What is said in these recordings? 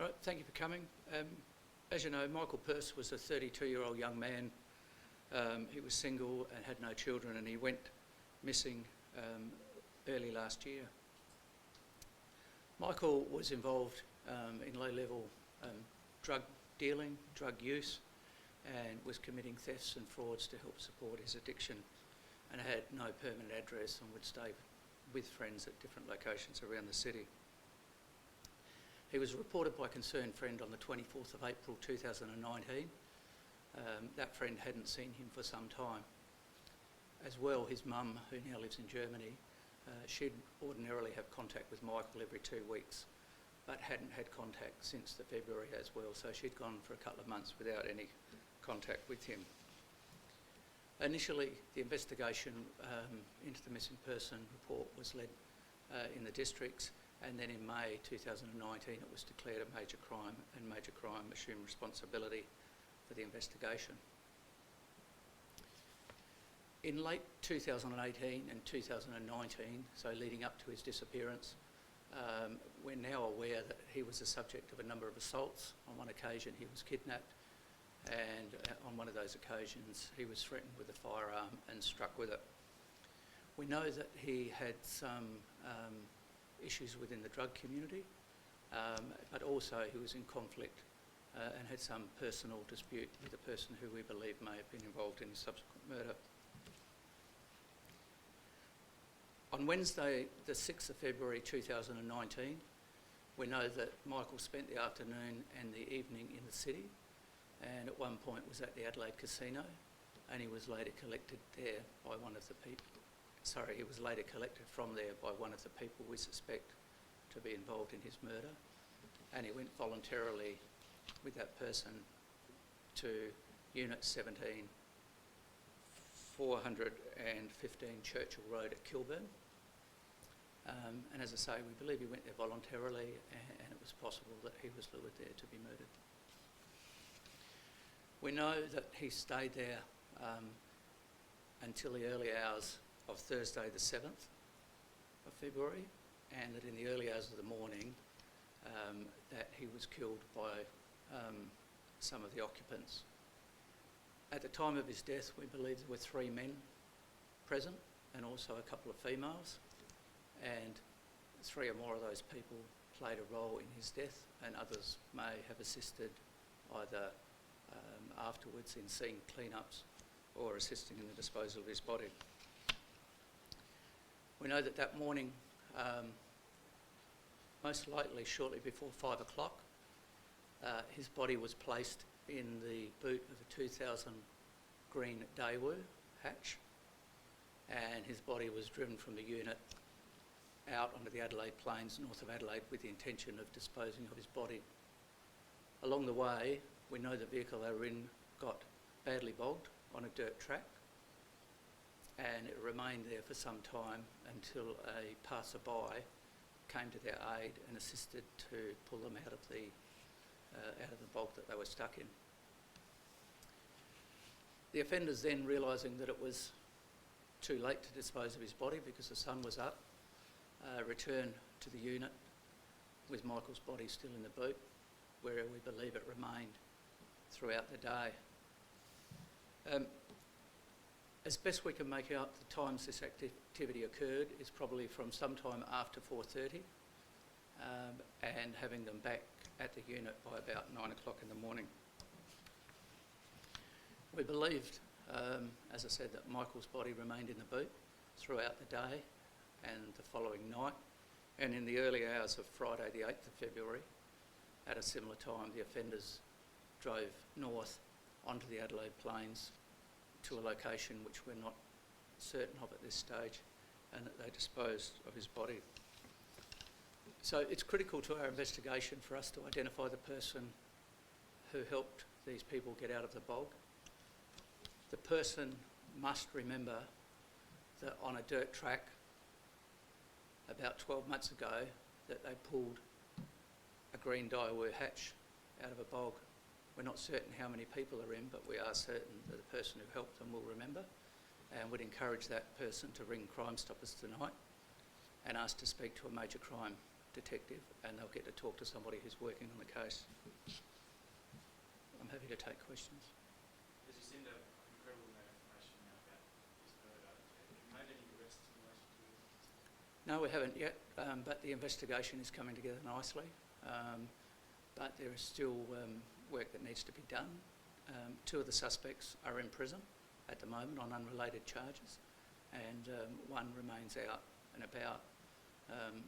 All right, thank you for coming. As you know, Michael Pearce was a 32-year-old young man. He was single and had no children, and he went missing early last year. Michael was involved in low-level drug dealing, drug use, and was committing thefts and frauds to help support his addiction, and had no permanent address and would stay with friends at different locations around the city. He was reported by a concerned friend on the 24th of April 2019. That friend hadn't seen him for some time. As well, his mum, who now lives in Germany, she'd ordinarily have contact with Michael every 2 weeks, but hadn't had contact since the February as well, so she'd gone for a couple of months without any contact with him. Initially, the investigation into the missing person report was led in the districts, and then in May 2019 it was declared a major crime, and major crime assumed responsibility for the investigation. In late 2018 and 2019, so leading up to his disappearance, we're now aware that he was the subject of a number of assaults. On one occasion he was kidnapped, and on one of those occasions he was threatened with a firearm and struck with it. We know that he had some issues within the drug community, but also he was in conflict and had some personal dispute with a person who we believe may have been involved in his subsequent murder. On Wednesday, the 6th of February 2019, we know that Michael spent the afternoon and the evening in the city, and at one point was at the Adelaide Casino, and he was later collected there by one of the people. He was later collected from there by one of the people we suspect to be involved in his murder, and he went voluntarily with that person to Unit 17, 415 Churchill Road at Kilburn. And as I say, we believe he went there voluntarily, and it was possible that he was lured there to be murdered. We know that he stayed there until the early hours of Thursday the 7th of February, and that in the early hours of the morning that he was killed by some of the occupants. At the time of his death, we believe there were 3 men present and also a couple of females, and 3 or more of those people played a role in his death, and others may have assisted either afterwards in scene cleanups or assisting in the disposal of his body. We know that that morning, most likely shortly before 5 o'clock, his body was placed in the boot of a 2000 green Daewoo hatch, and his body was driven from the unit out onto the Adelaide Plains north of Adelaide with the intention of disposing of his body. Along the way, we know the vehicle they were in got badly bogged on a dirt track, and it remained there for some time until a passerby came to their aid and assisted to pull them out of the bog that they were stuck in. The offenders then, realising that it was too late to dispose of his body because the sun was up, returned to the unit with Michael's body still in the boot, where we believe it remained throughout the day. As best we can make out, the times this activity occurred is probably from sometime after 4:30, and having them back at the unit by about 9 o'clock in the morning. We believed, as I said, that Michael's body remained in the boot throughout the day and the following night, and in the early hours of Friday the 8th of February, at a similar time, the offenders drove north onto the Adelaide Plains to a location which we're not certain of at this stage, and that they disposed of his body. So it's critical to our investigation for us to identify the person who helped these people get out of the bog. The person must remember that on a dirt track about 12 months ago that they pulled a green Daewoo hatch out of a bog. We're not certain how many people are in, but we are certain that the person who helped them will remember, and would encourage that person to ring Crime Stoppers tonight and ask to speak to a major crime detective, and they'll get to talk to somebody who's working on the case. I'm happy to take questions. As you seem to have an incredible amount of information now about this murder, have you made any arrests in relation to this? No, we haven't yet, but the investigation is coming together nicely. But there is still work that needs to be done. Two of the suspects are in prison at the moment on unrelated charges, and one remains out and about.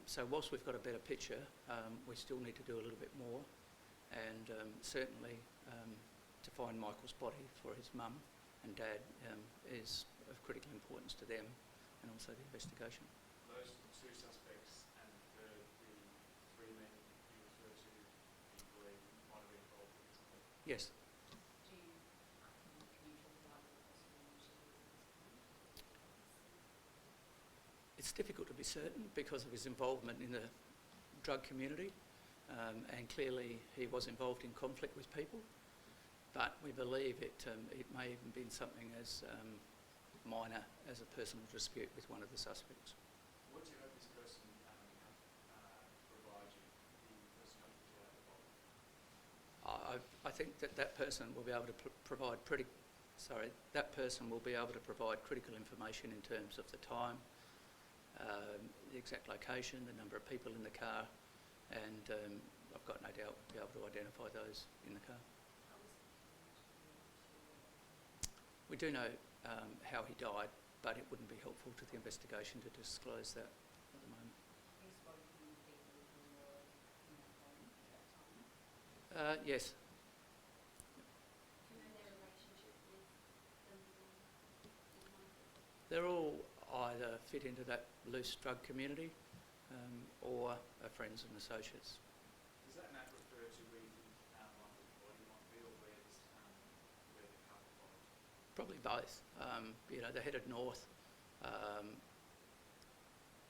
So whilst we've got a better picture, we still need to do a little bit more, and certainly to find Michael's body for his mum and dad is of critical importance to them, and also the investigation. Those two suspects and the three men you refer to, you believe might have been involved in this murder? Yes. Can you talk about what possible motive is at this point? It's difficult to be certain because of his involvement in the drug community, and clearly he was involved in conflict with people, but we believe it may even been something as minor as a personal dispute with one of the suspects. What do you hope this person provides you, the person you hope to get out of the body? I think that person will be able to provide critical information in terms of the time, the exact location, the number of people in the car, and I've got no doubt we'll be able to identify those in the car. We do know how he died, but it wouldn't be helpful to the investigation to disclose that at the moment. Have you spoken to people who were in that home at that time? Yes. Do you know their relationship with them? They're all either fit into that loose drug community or are friends and associates. Does that map refer to where you think Michael's body might be, or where the car was followed? Probably both. They headed north.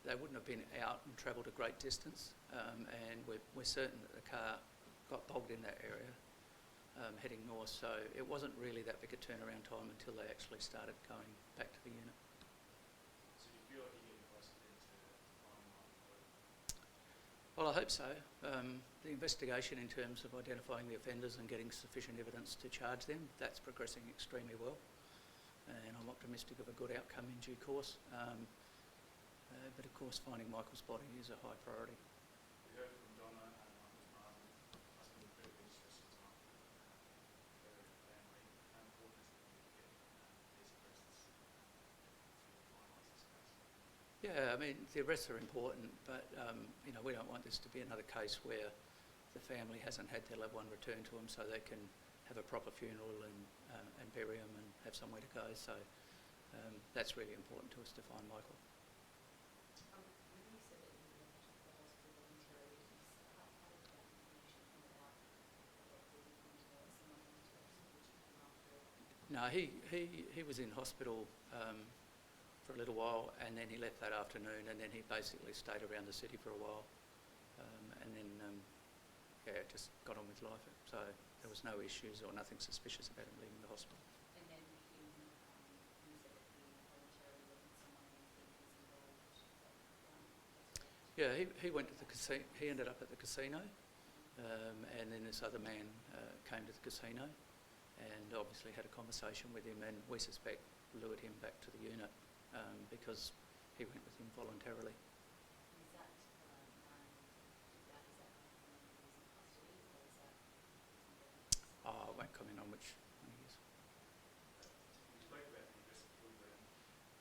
They wouldn't have been out and travelled a great distance, and we're certain that the car got bogged in that area heading north, so it wasn't really that big a turnaround time until they actually started going back to the unit. So do you feel like you're getting closer then to finding Michael's body? Well, I hope so. The investigation in terms of identifying the offenders and getting sufficient evidence to charge them, that's progressing extremely well, and I'm optimistic of a good outcome in due course. But of course, finding Michael's body is a high priority. We heard from Donna and Michael's mum, must have been incredibly distressing time for her and the family. How important is it that you get these arrests to finalise this case? Yeah, I mean, the arrests are important, but we don't want this to be another case where the family hasn't had their loved one returned to them, so they can have a proper funeral and bury them and have somewhere to go. So that's really important to us to find Michael. When you said that you left the hospital voluntarily, how did that information come about? What did you come to someone come to support you come after? No, he was in hospital for a little while, and then he left that afternoon, and then he basically stayed around the city for a while, and then just got on with life. So there was no issues or nothing suspicious about him leaving the hospital. And then you said that he voluntarily wasn't someone you think was involved. Yeah, he went to the casino. He ended up at the casino, and then this other man came to the casino, and obviously had a conversation with him, and we suspect lured him back to the unit because he went with him voluntarily. Is that man did that? Is that someone who was in custody, or is that somebody else? I won't comment on which one he is. We spoke about the address of Kilburn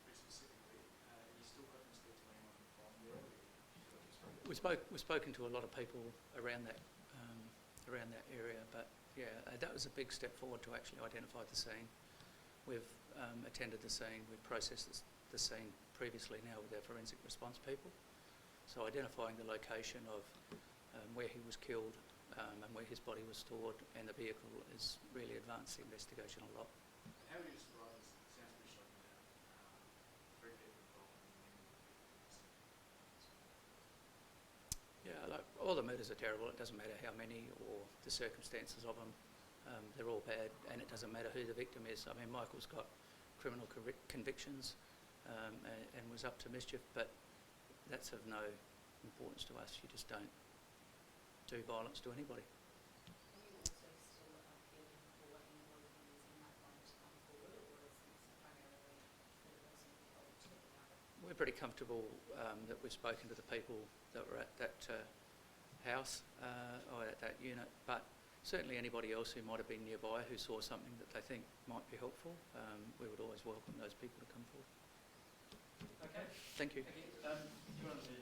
pretty specifically. Are you still hoping to speak to anyone from there? Or you feel like We've spoken to a lot of people around that area, but yeah, that was a big step forward to actually identify the scene. We've attended the scene. We've processed the scene previously now with our forensic response people. So identifying the location of where he was killed and where his body was stored and the vehicle has really advanced the investigation a lot. And how would you describe this? It sounds pretty shocking to have three people involved and many people in the scene. Yeah, like, all the murders are terrible. It doesn't matter how many or the circumstances of them. They're all bad, and it doesn't matter who the victim is. I mean, Michael's got criminal convictions and was up to mischief, but that's of no importance to us. You just don't do violence to anybody. Are you also still appealing for anybody who is in that line to come forward, or is this primarily for the person who told you about it? We're pretty comfortable that we've spoken to the people that were at that house or at that unit, but certainly anybody else who might have been nearby who saw something that they think might be helpful, we would always welcome those people to come forward. Okay. Thank you. Do you want to